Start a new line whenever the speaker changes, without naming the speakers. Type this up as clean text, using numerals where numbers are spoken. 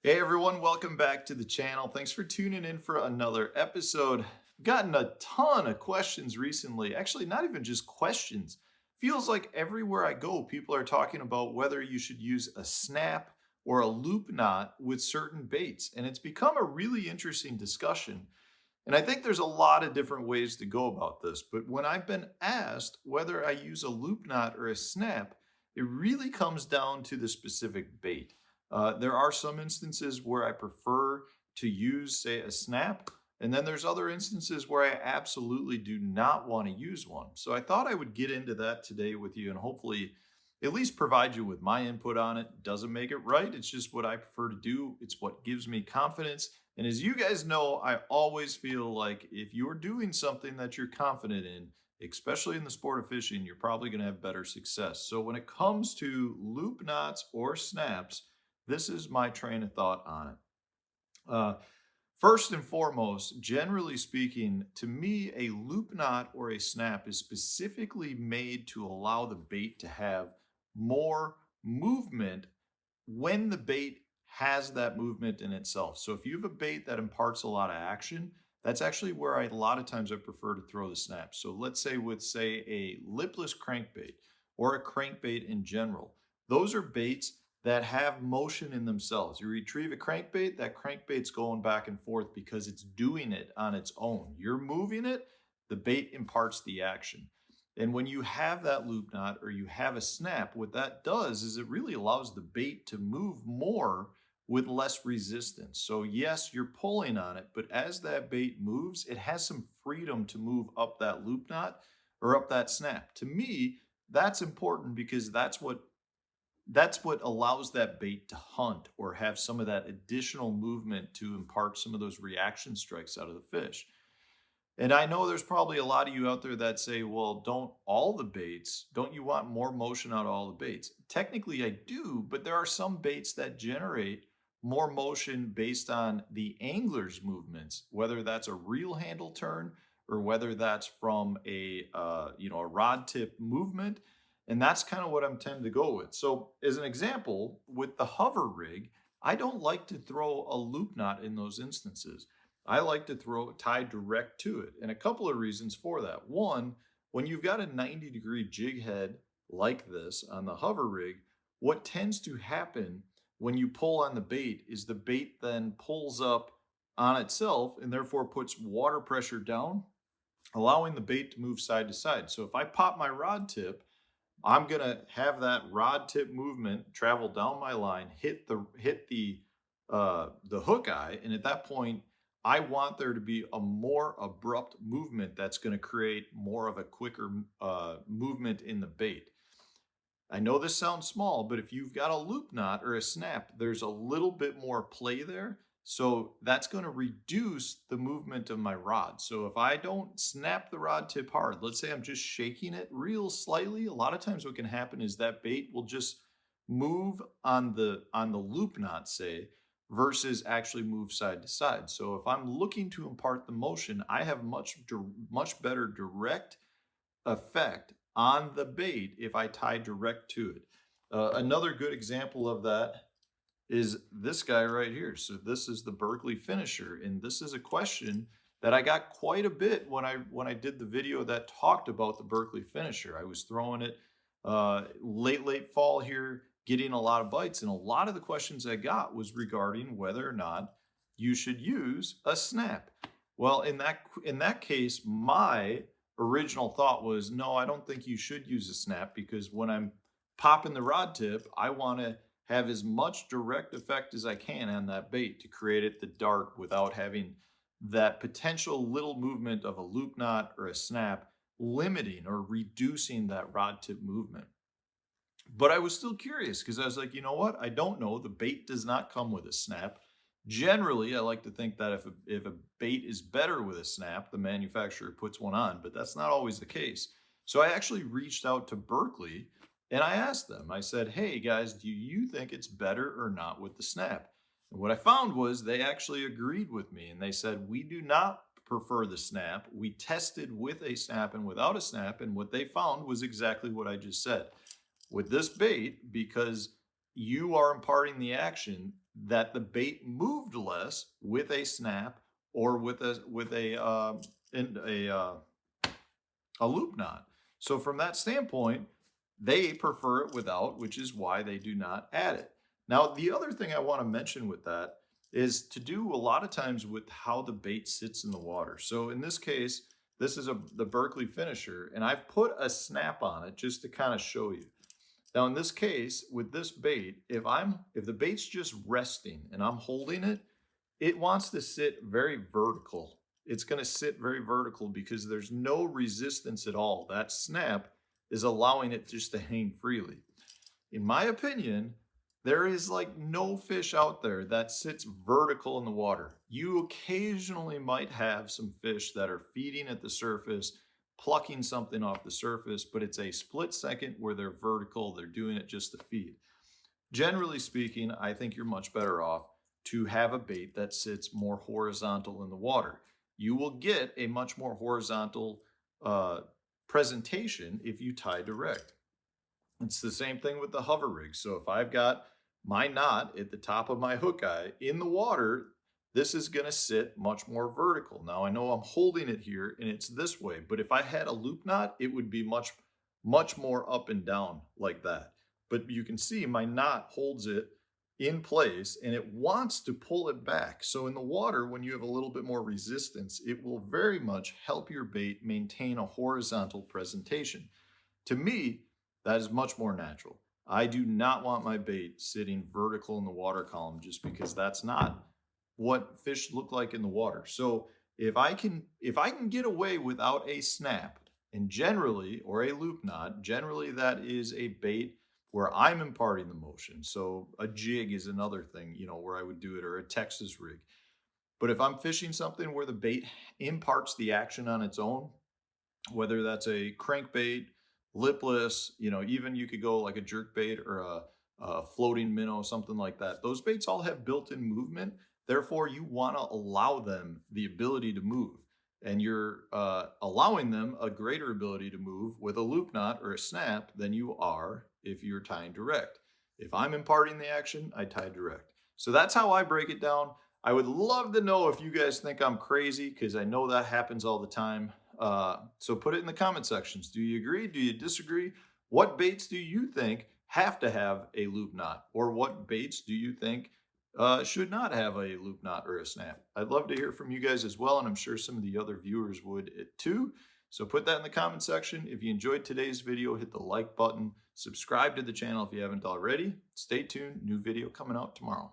Hey everyone, welcome back to the channel. Thanks for tuning in for another episode. I've gotten a ton of questions recently. Actually, not even just questions. Feels like everywhere I go, people are talking about whether you should use a snap or a loop knot with certain baits. And it's become a really interesting discussion. And I think there's a lot of different ways to go about this. But when I've been asked whether I use a loop knot or a snap, it really comes down to the specific bait. There are some instances where I prefer to use, say, a snap, and then there's other instances where I absolutely do not want to use one. So I thought I would get into that today with you and hopefully at least provide you with my input on it. Doesn't make it right. It's just what I prefer to do. It's what gives me confidence. And as you guys know, I always feel like if you're doing something that you're confident in, especially in the sport of fishing, you're probably going to have better success. So when it comes to loop knots or snaps, this is my train of thought on it. First and foremost, generally speaking, to me, a loop knot or a snap is specifically made to allow the bait to have more movement when the bait has that movement in itself. So if you have a bait that imparts a lot of action, that's actually where a lot of times I prefer to throw the snap. So let's say with, say, a lipless crankbait or a crankbait in general, those are baits that have motion in themselves. You retrieve a crankbait, that crankbait's going back and forth because it's doing it on its own. You're moving it, the bait imparts the action. And when you have that loop knot or you have a snap, what that does is it really allows the bait to move more with less resistance. So yes, you're pulling on it, but as that bait moves, it has some freedom to move up that loop knot or up that snap. To me, that's important because that's what allows that bait to hunt or have some of that additional movement to impart some of those reaction strikes out of the fish. And I know there's probably a lot of you out there that say, well, don't you want more motion out of all the baits? Technically, I do, but there are some baits that generate more motion based on the angler's movements, whether that's a reel handle turn or whether that's from a rod tip movement. And that's kind of what I'm tend to go with. So as an example, with the hover rig, I don't like to throw a loop knot in those instances. I like to tie direct to it. And a couple of reasons for that. One, when you've got a 90-degree jig head like this on the hover rig, what tends to happen when you pull on the bait is the bait then pulls up on itself and therefore puts water pressure down, allowing the bait to move side to side. So if I pop my rod tip, I'm gonna have that rod tip movement travel down my line, hit the hook eye, and at that point, I want there to be a more abrupt movement that's going to create more of a quicker movement in the bait. I know this sounds small, but if you've got a loop knot or a snap, there's a little bit more play there. So that's going to reduce the movement of my rod. So if I don't snap the rod tip hard, let's say I'm just shaking it real slightly, a lot of times what can happen is that bait will just move on the loop knot, say, versus actually move side to side. So if I'm looking to impart the motion, I have much better direct effect on the bait if I tie direct to it. Another good example of that is this guy right here. So this is the Berkeley Finisher, and this is a question that I got quite a bit when I did the video that talked about the Berkeley Finisher. I was throwing it late fall here, getting a lot of bites, and a lot of the questions I got was regarding whether or not you should use a snap. Well, in that case, my original thought was, no, I don't think you should use a snap because when I'm popping the rod tip, I want to have as much direct effect as I can on that bait to create it the dart without having that potential little movement of a loop knot or a snap limiting or reducing that rod tip movement. But I was still curious because I was like, you know what? I don't know. The bait does not come with a snap. Generally, I like to think that if a bait is better with a snap, the manufacturer puts one on, but that's not always the case. So I actually reached out to Berkeley and I asked them, I said, hey guys, do you think it's better or not with the snap? And what I found was they actually agreed with me and they said, we do not prefer the snap. We tested with a snap and without a snap, and what they found was exactly what I just said. With this bait, because you are imparting the action, that the bait moved less with a snap or with a loop knot. So from that standpoint, they prefer it without, which is why they do not add it. Now, the other thing I want to mention with that is to do a lot of times with how the bait sits in the water. So in this case, this is the Berkeley Finisher, and I've put a snap on it just to kind of show you. Now, in this case, with this bait, if the bait's just resting and I'm holding it, it wants to sit very vertical. It's going to sit very vertical because there's no resistance at all. That snap is allowing it just to hang freely. In my opinion, there is like no fish out there that sits vertical in the water. You occasionally might have some fish that are feeding at the surface, plucking something off the surface, but it's a split second where they're vertical. They're doing it just to feed. Generally speaking, I think you're much better off to have a bait that sits more horizontal in the water. You will get a much more horizontal presentation if you tie direct. It's the same thing with the hover rig. So if I've got my knot at the top of my hook eye in the water, this is going to sit much more vertical. Now I know I'm holding it here and it's this way, but if I had a loop knot, it would be much more up and down like that. But you can see my knot holds it in place and it wants to pull it back. So in the water, when you have a little bit more resistance, it will very much help your bait maintain a horizontal presentation. To me, that is much more natural. I do not want my bait sitting vertical in the water column just because that's not what fish look like in the water. So if I can get away without a snap and generally, or a loop knot, generally that is a bait where I'm imparting the motion. So a jig is another thing, where I would do it, or a Texas rig. But if I'm fishing something where the bait imparts the action on its own, whether that's a crankbait, lipless, even you could go like a jerk bait or a floating minnow, something like that. Those baits all have built-in movement. Therefore, you want to allow them the ability to move. And you're allowing them a greater ability to move with a loop knot or a snap than you are if you're tying direct. If I'm imparting the action, I tie direct. So that's how I break it down. I would love to know if you guys think I'm crazy, because I know that happens all the time. So put it in the comment sections. Do you agree? Do you disagree? What baits do you think have to have a loop knot? Or what baits do you think should not have a loop knot or a snap? I'd love to hear from you guys as well, and I'm sure some of the other viewers would too. So put that in the comment section. If you enjoyed today's video, hit the like button. Subscribe to the channel if you haven't already. Stay tuned. New video coming out tomorrow.